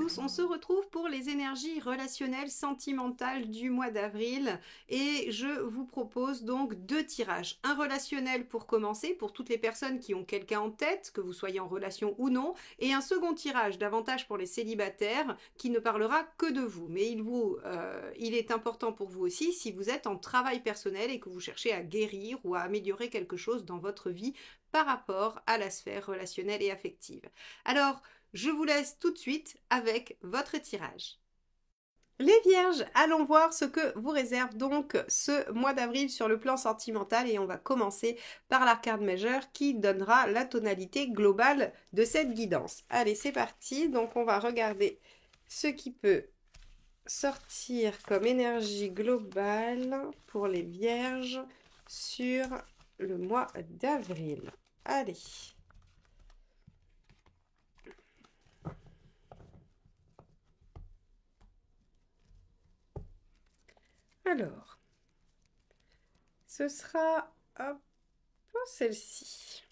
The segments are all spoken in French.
tous, on se retrouve pour les énergies relationnelles sentimentales du mois d'avril et je vous propose donc 2 tirages. Un relationnel pour commencer, pour toutes les personnes qui ont quelqu'un en tête, que vous soyez en relation ou non, et un second tirage, davantage pour les célibataires, qui ne parlera que de vous. Mais il est important pour vous aussi si vous êtes en travail personnel et que vous cherchez à guérir ou à améliorer quelque chose dans votre vie par rapport à la sphère relationnelle et affective. Alors, je vous laisse tout de suite avec votre tirage. Les vierges, allons voir ce que vous réserve donc ce mois d'avril sur le plan sentimental et on va commencer par l'arcane majeure qui donnera la tonalité globale de cette guidance. Allez, c'est parti. Donc, on va regarder ce qui peut sortir comme énergie globale pour les vierges sur le mois d'avril. Allez. Alors, ce sera un peu celle-ci.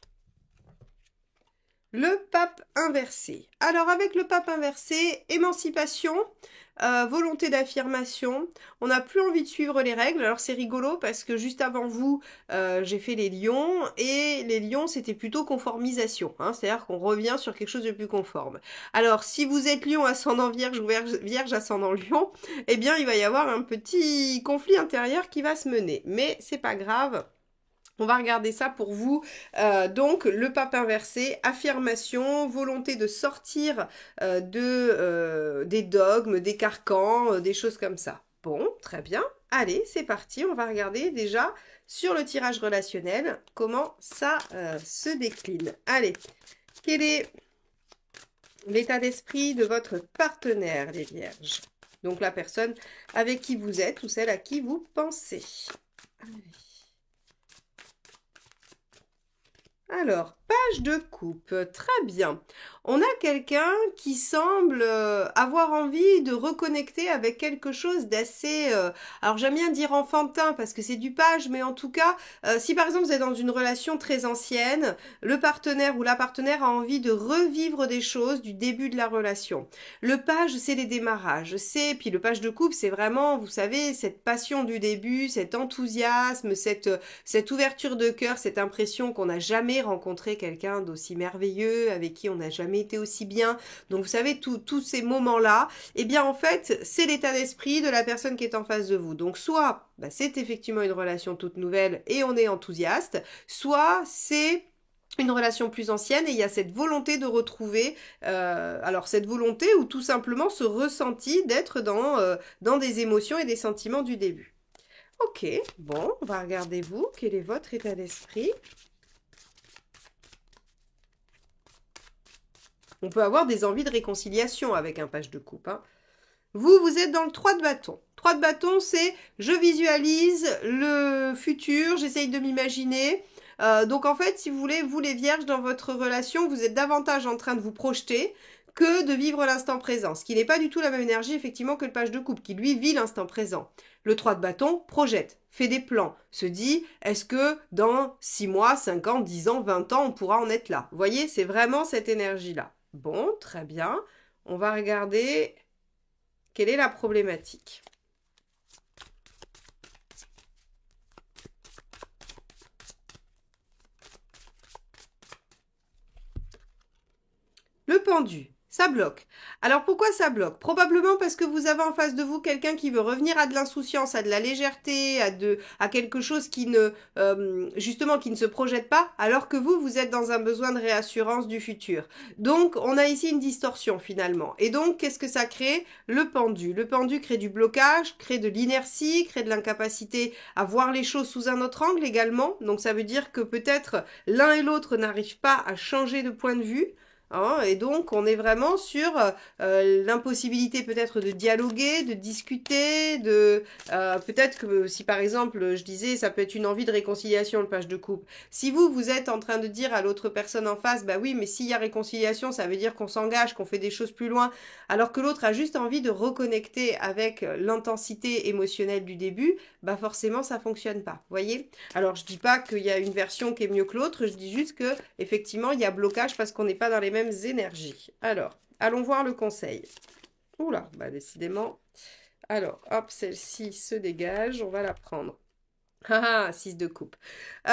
Le pape inversé. Alors, avec le pape inversé, émancipation, volonté d'affirmation. On n'a plus envie de suivre les règles. Alors, c'est rigolo parce que juste avant vous, j'ai fait les lions. Et les lions, c'était plutôt conformisation. Hein, c'est-à-dire qu'on revient sur quelque chose de plus conforme. Alors, si vous êtes lion ascendant vierge ou vierge ascendant lion, eh bien, il va y avoir un petit conflit intérieur qui va se mener. Mais c'est pas grave. On va regarder ça pour vous. Donc, le pape inversé, affirmation, volonté de sortir des dogmes, des carcans, des choses comme ça. Bon, très bien. Allez, c'est parti. On va regarder déjà sur le tirage relationnel comment ça se décline. Allez, quel est l'état d'esprit de votre partenaire, les vierges? Donc, la personne avec qui vous êtes ou celle à qui vous pensez. Allez. Alors, page de coupe, très bien. On a quelqu'un qui semble avoir envie de reconnecter avec quelque chose d'assez... alors j'aime bien dire enfantin parce que c'est du page, mais en tout cas, si par exemple vous êtes dans une relation très ancienne, le partenaire ou la partenaire a envie de revivre des choses du début de la relation. Le page, c'est les démarrages, puis le page de coupe, c'est vraiment, vous savez, cette passion du début, cet enthousiasme, cette ouverture de cœur, cette impression qu'on n'a jamais rencontré quelqu'un d'aussi merveilleux, avec qui on n'a jamais été aussi bien. Donc vous savez, tous ces moments-là, eh bien en fait, c'est l'état d'esprit de la personne qui est en face de vous. Donc soit c'est effectivement une relation toute nouvelle et on est enthousiaste, soit c'est une relation plus ancienne et il y a cette volonté de retrouver, alors cette volonté ou tout simplement ce ressenti d'être dans des émotions et des sentiments du début. Ok, bon, on va regarder vous, quel est votre état d'esprit ? On peut avoir des envies de réconciliation avec un page de coupe. Hein. Vous êtes dans le 3 de bâton. 3 de bâton, c'est je visualise le futur, j'essaye de m'imaginer. Donc en fait, si vous voulez, vous les vierges, dans votre relation, vous êtes davantage en train de vous projeter que de vivre l'instant présent. Ce qui n'est pas du tout la même énergie, effectivement, que le page de coupe, qui lui vit l'instant présent. Le 3 de bâton projette, fait des plans, se dit, est-ce que dans 6 mois, 5 ans, 10 ans, 20 ans, on pourra en être là? Vous voyez, c'est vraiment cette énergie-là. Bon, très bien. On va regarder quelle est la problématique. Le pendu, ça bloque. Alors pourquoi ça bloque? Probablement parce que vous avez en face de vous quelqu'un qui veut revenir à de l'insouciance, à de la légèreté, à quelque chose qui justement qui ne se projette pas, alors que vous êtes dans un besoin de réassurance du futur. Donc on a ici une distorsion finalement. Et donc qu'est-ce que ça crée? Le pendu. Le pendu crée du blocage, crée de l'inertie, crée de l'incapacité à voir les choses sous un autre angle également. Donc ça veut dire que peut-être l'un et l'autre n'arrivent pas à changer de point de vue. Hein, et donc, on est vraiment sur l'impossibilité peut-être de dialoguer, de discuter, peut-être que si par exemple, je disais, ça peut être une envie de réconciliation, le page de coupe. Si vous êtes en train de dire à l'autre personne en face, bah oui, mais s'il y a réconciliation, ça veut dire qu'on s'engage, qu'on fait des choses plus loin, alors que l'autre a juste envie de reconnecter avec l'intensité émotionnelle du début, bah forcément, ça fonctionne pas. Vous voyez? Alors, je dis pas qu'il y a une version qui est mieux que l'autre, je dis juste que effectivement, il y a blocage parce qu'on n'est pas dans les mêmes énergies. Alors, allons voir le conseil. Oula, bah décidément. Alors, hop, celle-ci se dégage, on va la prendre. Ah, 6 de coupe. 6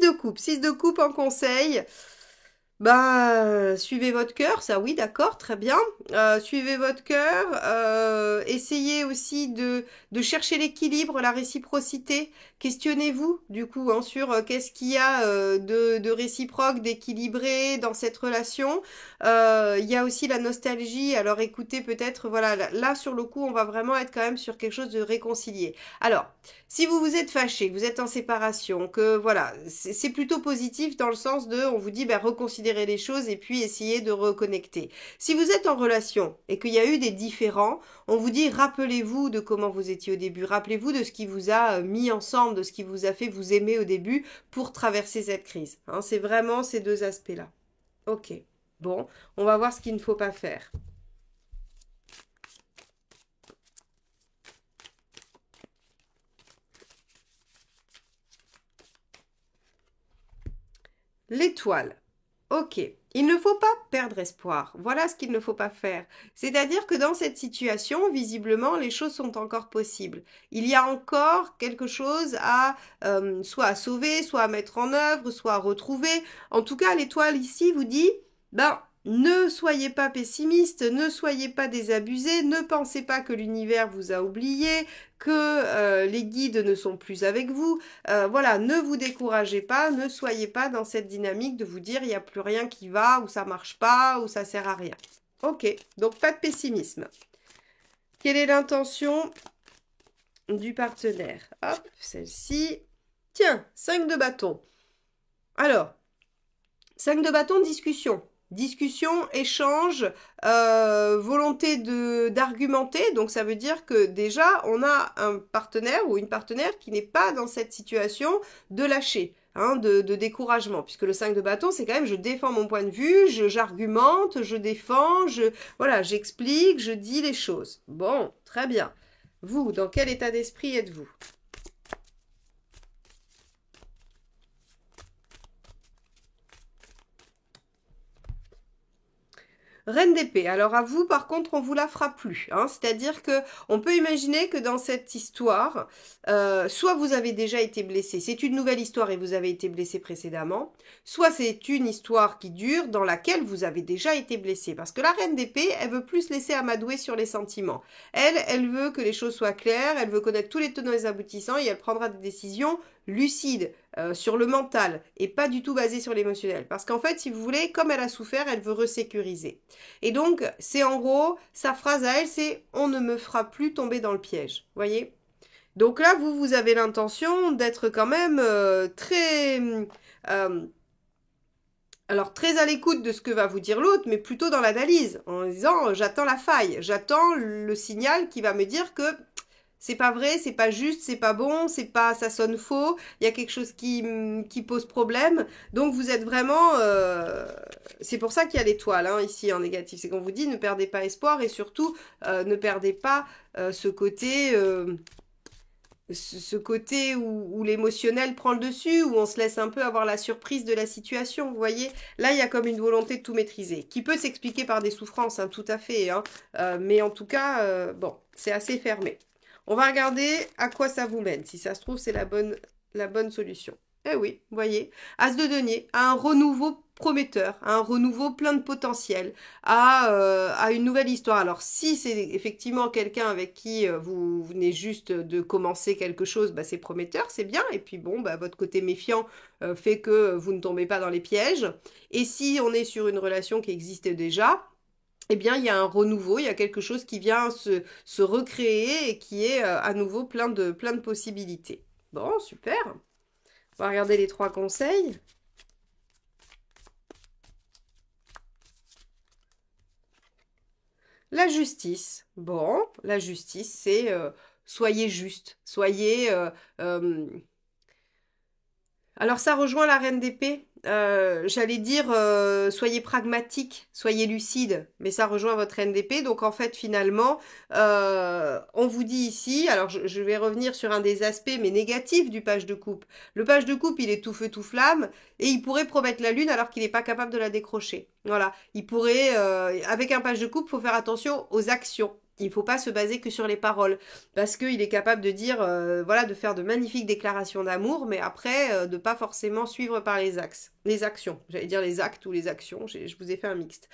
de coupe, 6 de coupe en conseil. Bah, suivez votre cœur, ça oui, d'accord, très bien. Suivez votre cœur. Essayez aussi de chercher l'équilibre, la réciprocité. Questionnez-vous, du coup, hein, sur qu'est-ce qu'il y a de réciproque, d'équilibré dans cette relation. Il y a aussi la nostalgie. Alors écoutez, peut-être, voilà, là, sur le coup, on va vraiment être quand même sur quelque chose de réconcilié. Alors, si vous vous êtes fâché, que vous êtes en séparation, que voilà, c'est plutôt positif dans le sens de, on vous dit, ben, reconsidérer les choses et puis essayer de reconnecter. Si vous êtes en relation et qu'il y a eu des différends, on vous dit, rappelez-vous de comment vous étiez au début, rappelez-vous de ce qui vous a mis ensemble, de ce qui vous a fait vous aimer au début pour traverser cette crise. Hein, c'est vraiment ces deux aspects-là. Ok, bon, on va voir ce qu'il ne faut pas faire. L'étoile. Ok. Il ne faut pas perdre espoir. Voilà ce qu'il ne faut pas faire. C'est-à-dire que dans cette situation, visiblement, les choses sont encore possibles. Il y a encore quelque chose à soit à sauver, soit à mettre en œuvre, soit à retrouver. En tout cas, l'étoile ici vous dit, ben, ne soyez pas pessimiste, ne soyez pas désabusé, ne pensez pas que l'univers vous a oublié, que les guides ne sont plus avec vous. Voilà, ne vous découragez pas, ne soyez pas dans cette dynamique de vous dire il n'y a plus rien qui va, ou ça marche pas, ou ça sert à rien. Ok, donc pas de pessimisme. Quelle est l'intention du partenaire? Hop, celle-ci. Tiens, 5 de bâton. Alors, 5 de bâton, discussion. Discussion, échange, volonté d'argumenter. Donc ça veut dire que déjà, on a un partenaire ou une partenaire qui n'est pas dans cette situation de lâcher. Hein, de découragement, puisque le 5 de bâton, c'est quand même je défends mon point de vue, j'argumente, je défends, voilà, j'explique, je dis les choses. Bon, très bien. Vous, dans quel état d'esprit êtes-vous? Reine d'épée. Alors à vous, par contre, on vous la fera plus. Hein. C'est-à-dire que on peut imaginer que dans cette histoire, soit vous avez déjà été blessé, c'est une nouvelle histoire et vous avez été blessé précédemment, soit c'est une histoire qui dure dans laquelle vous avez déjà été blessé. Parce que la reine d'épée, elle veut plus laisser amadouer sur les sentiments. Elle veut que les choses soient claires, elle veut connaître tous les tenants et les aboutissants et elle prendra des décisions lucides, sur le mental et pas du tout basées sur l'émotionnel. Parce qu'en fait, si vous voulez, comme elle a souffert, elle veut resécuriser. Et donc, c'est en gros, sa phrase à elle, c'est « on ne me fera plus tomber dans le piège ». Voyez? Donc là, vous avez l'intention d'être quand même très... alors, très à l'écoute de ce que va vous dire l'autre, mais plutôt dans l'analyse, en disant « j'attends la faille, j'attends le signal qui va me dire que c'est pas vrai, c'est pas juste, c'est pas bon, c'est pas, ça sonne faux, il y a quelque chose qui pose problème. Donc vous êtes vraiment... c'est pour ça qu'il y a l'étoile hein, ici en négatif. C'est qu'on vous dit ne perdez pas espoir et surtout ne perdez pas ce côté... ce côté où l'émotionnel prend le dessus, où on se laisse un peu avoir la surprise de la situation, vous voyez. Là, il y a comme une volonté de tout maîtriser, qui peut s'expliquer par des souffrances, hein, tout à fait. Hein. Mais en tout cas, bon, c'est assez fermé. On va regarder à quoi ça vous mène. Si ça se trouve, c'est la bonne solution. Eh oui, vous voyez, As de denier, à un renouveau prometteur, à un renouveau plein de potentiel, à une nouvelle histoire. Alors si c'est effectivement quelqu'un avec qui vous venez juste de commencer quelque chose, bah, c'est prometteur, c'est bien. Et puis bon, bah, votre côté méfiant fait que vous ne tombez pas dans les pièges. Et si on est sur une relation qui existe déjà, eh bien, il y a un renouveau, il y a quelque chose qui vient se recréer et qui est à nouveau plein de possibilités. Bon, super. On va regarder les 3 conseils. La justice. Bon, la justice, c'est soyez juste, soyez... alors ça rejoint la reine d'épée. j'allais dire, soyez pragmatique, soyez lucide, mais ça rejoint votre NDP. Donc en fait, finalement, on vous dit ici, alors je vais revenir sur un des aspects, mais négatifs du page de coupe. Le page de coupe, il est tout feu, tout flamme, et il pourrait promettre la lune alors qu'il n'est pas capable de la décrocher. Voilà, il pourrait, avec un page de coupe, il faut faire attention aux actions. Il ne faut pas se baser que sur les paroles, parce qu'il est capable de dire, voilà, de faire de magnifiques déclarations d'amour, mais après, de pas forcément suivre par les actions. J'allais dire les actes ou les actions, je vous ai fait un mixte.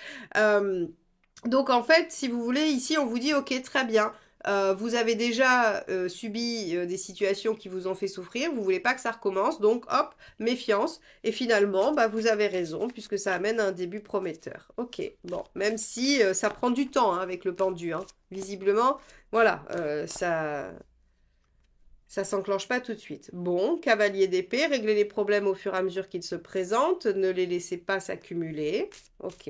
Donc en fait, si vous voulez, ici, on vous dit, ok, très bien, vous avez déjà subi des situations qui vous ont fait souffrir, vous voulez pas que ça recommence, donc hop, méfiance. Et finalement, bah, vous avez raison, puisque ça amène à un début prometteur. Ok, bon, même si ça prend du temps hein, avec le pendu, hein. Visiblement, voilà, ça s'enclenche pas tout de suite. Bon, cavalier d'épée, réglez les problèmes au fur et à mesure qu'ils se présentent, ne les laissez pas s'accumuler. Ok,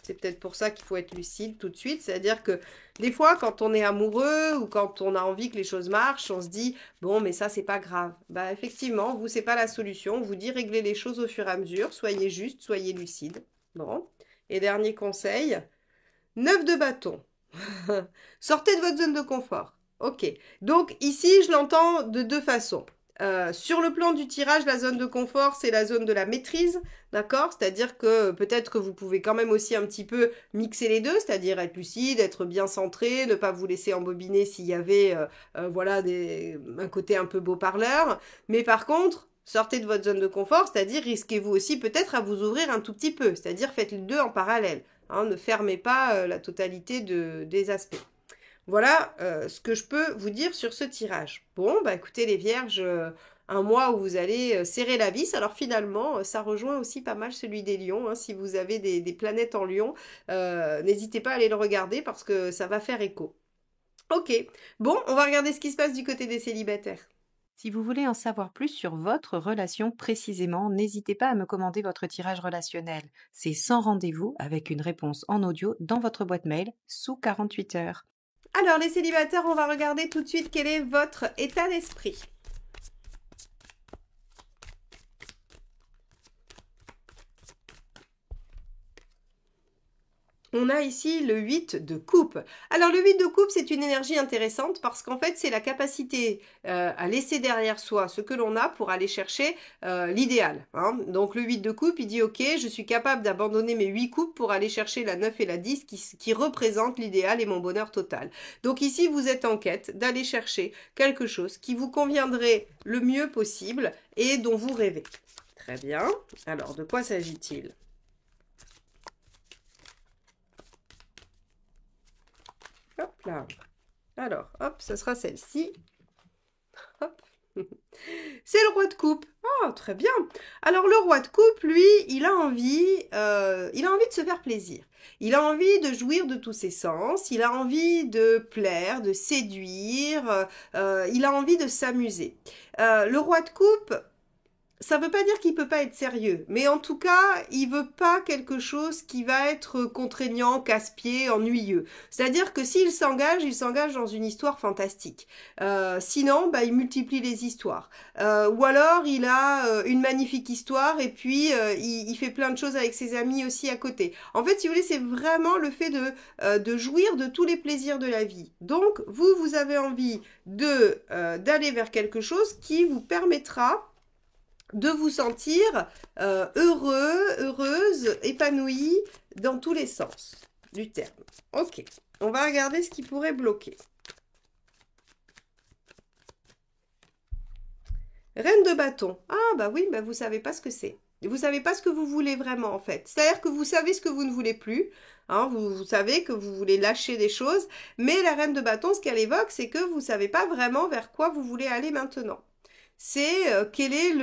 c'est peut-être pour ça qu'il faut être lucide tout de suite, c'est-à-dire que des fois, quand on est amoureux ou quand on a envie que les choses marchent, on se dit, bon, mais ça, c'est pas grave. Bah, effectivement, vous, c'est pas la solution, on vous dit réglez les choses au fur et à mesure, soyez juste, soyez lucide. Bon, et dernier conseil, 9 de bâton. Sortez de votre zone de confort. Ok. Donc ici, je l'entends de deux façons. Sur le plan du tirage, la zone de confort, c'est la zone de la maîtrise, d'accord? C'est-à-dire que peut-être que vous pouvez quand même aussi un petit peu mixer les deux, c'est-à-dire être lucide, être bien centré, ne pas vous laisser embobiner s'il y avait, voilà, un côté un peu beau parleur. Mais par contre, sortez de votre zone de confort, c'est-à-dire risquez-vous aussi peut-être à vous ouvrir un tout petit peu, c'est-à-dire faites les deux en parallèle. Hein, ne fermez pas la totalité des aspects. Voilà ce que je peux vous dire sur ce tirage. Bon, bah écoutez les vierges, un mois où vous allez serrer la vis. Alors finalement, ça rejoint aussi pas mal celui des lions. Hein. Si vous avez des planètes en lion, n'hésitez pas à aller le regarder parce que ça va faire écho. Ok, bon, on va regarder ce qui se passe du côté des célibataires. Si vous voulez en savoir plus sur votre relation précisément, n'hésitez pas à me commander votre tirage relationnel. C'est sans rendez-vous avec une réponse en audio dans votre boîte mail sous 48 heures. Alors les célibataires, on va regarder tout de suite quel est votre état d'esprit. On a ici le 8 de coupe. Alors le 8 de coupe, c'est une énergie intéressante parce qu'en fait, c'est la capacité à laisser derrière soi ce que l'on a pour aller chercher l'idéal. Hein. Donc le 8 de coupe, il dit, ok, je suis capable d'abandonner mes 8 coupes pour aller chercher la 9 et la 10 qui représentent l'idéal et mon bonheur total. Donc ici, vous êtes en quête d'aller chercher quelque chose qui vous conviendrait le mieux possible et dont vous rêvez. Très bien. Alors, de quoi s'agit-il ? Hop là. Alors, hop, ce sera celle-ci. Hop. C'est le roi de coupe. Ah, très bien. Alors le roi de coupe, lui, il a envie de se faire plaisir. Il a envie de jouir de tous ses sens. Il a envie de plaire, de séduire. Il a envie de s'amuser. Le roi de coupe, ça ne veut pas dire qu'il peut pas être sérieux, mais en tout cas, il veut pas quelque chose qui va être contraignant, casse-pied, ennuyeux. C'est-à-dire que s'il s'engage, il s'engage dans une histoire fantastique. Sinon, bah, il multiplie les histoires. Ou alors, il a une magnifique histoire et puis il fait plein de choses avec ses amis aussi à côté. En fait, si vous voulez, c'est vraiment le fait de jouir de tous les plaisirs de la vie. Donc, vous avez envie d'aller vers quelque chose qui vous permettra de vous sentir heureux, heureuse, épanoui dans tous les sens du terme. Ok, on va regarder ce qui pourrait bloquer. Reine de bâton. Ah bah oui, bah vous savez pas ce que c'est. Vous savez pas ce que vous voulez vraiment en fait. C'est-à-dire que vous savez ce que vous ne voulez plus. Hein, vous savez que vous voulez lâcher des choses. Mais la reine de bâton, ce qu'elle évoque, c'est que vous savez pas vraiment vers quoi vous voulez aller maintenant. C'est quel est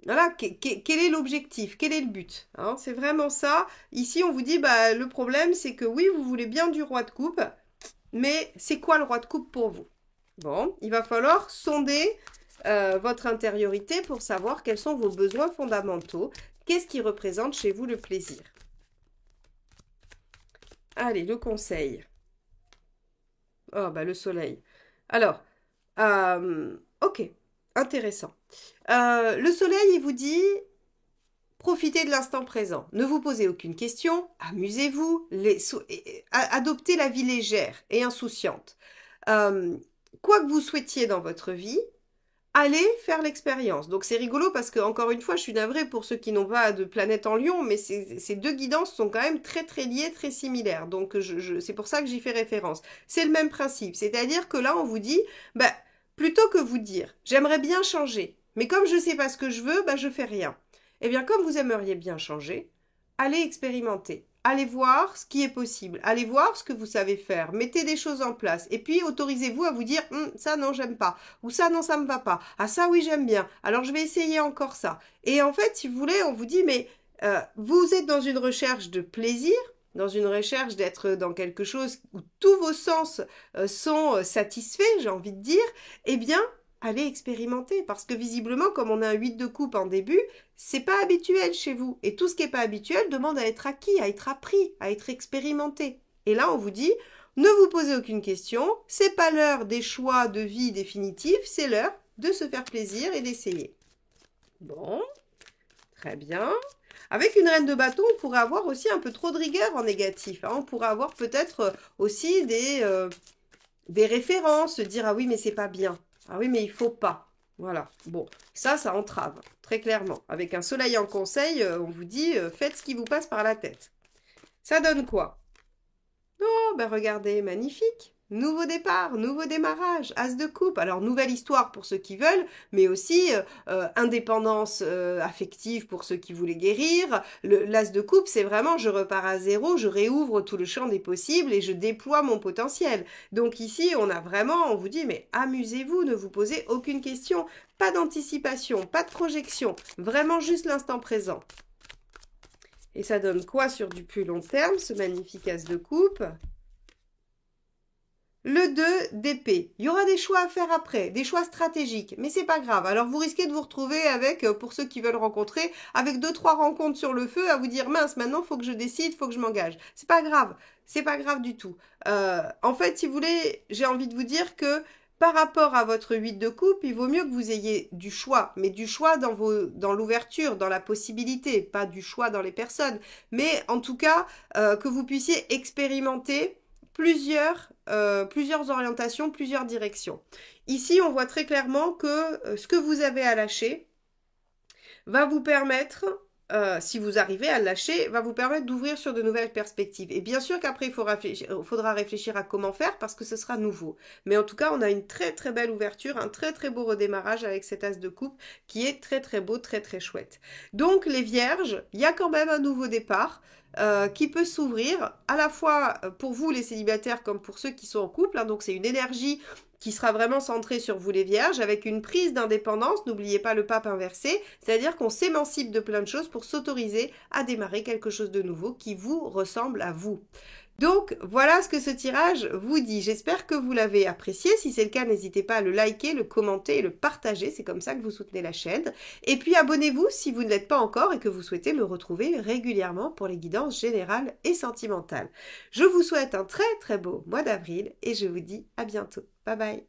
voilà, quel est l'objectif, quel est le but, hein, c'est vraiment ça. Ici, on vous dit, bah, le problème, c'est que oui, vous voulez bien du roi de coupe, mais c'est quoi le roi de coupe pour vous? Bon, il va falloir sonder votre intériorité pour savoir quels sont vos besoins fondamentaux. Qu'est-ce qui représente chez vous le plaisir? Allez, le conseil. Oh, bah, le soleil. Alors, ok, intéressant. Le soleil, il vous dit, profitez de l'instant présent. Ne vous posez aucune question, amusez-vous, adoptez la vie légère et insouciante. Quoi que vous souhaitiez dans votre vie, allez faire l'expérience. Donc c'est rigolo parce que, encore une fois, je suis navrée pour ceux qui n'ont pas de planète en Lion, mais ces deux guidances sont quand même très très liées, très similaires. Donc c'est pour ça que j'y fais référence. C'est le même principe, c'est-à-dire que là on vous dit, plutôt que vous dire, j'aimerais bien changer, mais comme je ne sais pas ce que je veux, je fais rien. Eh bien, comme vous aimeriez bien changer, allez expérimenter. Allez voir ce qui est possible. Allez voir ce que vous savez faire. Mettez des choses en place. Et puis, autorisez-vous à vous dire, ça, non, j'aime pas. Ou ça, non, ça me va pas. Ah, ça, oui, j'aime bien. Alors, je vais essayer encore ça. Et en fait, si vous voulez, on vous dit, mais vous êtes dans une recherche de plaisir, dans une recherche d'être dans quelque chose où tous vos sens sont satisfaits, j'ai envie de dire, eh bien, allez expérimenter, parce que visiblement, comme on a un 8 de coupe en début, c'est pas habituel chez vous. Et tout ce qui n'est pas habituel demande à être acquis, à être appris, à être expérimenté. Et là, on vous dit, ne vous posez aucune question, c'est pas l'heure des choix de vie définitifs, c'est l'heure de se faire plaisir et d'essayer. Bon, très bien. Avec une reine de bâton, on pourrait avoir aussi un peu trop de rigueur en négatif. On pourrait avoir peut-être aussi des références, se dire « Ah oui, mais c'est pas bien ». Ah oui, mais il faut pas. Voilà. Bon, ça entrave, très clairement. Avec un soleil en conseil, on vous dit, faites ce qui vous passe par la tête. Ça donne quoi? Oh, regardez, magnifique. Nouveau départ, nouveau démarrage, as de coupe. Alors, nouvelle histoire pour ceux qui veulent, mais aussi indépendance affective pour ceux qui voulaient guérir. L'as de coupe, c'est vraiment, je repars à zéro, je réouvre tout le champ des possibles et je déploie mon potentiel. Donc ici, on vous dit, mais amusez-vous, ne vous posez aucune question. Pas d'anticipation, pas de projection, vraiment juste l'instant présent. Et ça donne quoi sur du plus long terme, ce magnifique as de coupe ? Le 2 d'épée. Il y aura des choix à faire après, des choix stratégiques, mais c'est pas grave. Alors vous risquez de vous retrouver avec, pour ceux qui veulent rencontrer, avec 2-3 rencontres sur le feu, à vous dire mince, maintenant faut que je décide, faut que je m'engage. C'est pas grave du tout. En fait, si vous voulez, j'ai envie de vous dire que par rapport à votre 8 de coupe, il vaut mieux que vous ayez du choix, mais du choix dans l'ouverture, dans la possibilité, pas du choix dans les personnes, mais en tout cas que vous puissiez expérimenter plusieurs orientations, plusieurs directions. Ici, on voit très clairement que ce que vous avez à lâcher va vous permettre, si vous arrivez à le lâcher, va vous permettre d'ouvrir sur de nouvelles perspectives. Et bien sûr qu'après, il faudra réfléchir à comment faire parce que ce sera nouveau. Mais en tout cas, on a une très très belle ouverture, un très très beau redémarrage avec cet as de coupe qui est très très beau, très très chouette. Donc les vierges, il y a quand même un nouveau départ. Qui peut s'ouvrir à la fois pour vous les célibataires comme pour ceux qui sont en couple. Donc c'est une énergie qui sera vraiment centrée sur vous les vierges avec une prise d'indépendance. N'oubliez pas le pape inversé, c'est-à-dire qu'on s'émancipe de plein de choses pour s'autoriser à démarrer quelque chose de nouveau qui vous ressemble à vous. Donc, voilà ce que ce tirage vous dit. J'espère que vous l'avez apprécié. Si c'est le cas, n'hésitez pas à le liker, le commenter et le partager. C'est comme ça que vous soutenez la chaîne. Et puis, abonnez-vous si vous ne l'êtes pas encore et que vous souhaitez me retrouver régulièrement pour les guidances générales et sentimentales. Je vous souhaite un très très beau mois d'avril et je vous dis à bientôt. Bye bye.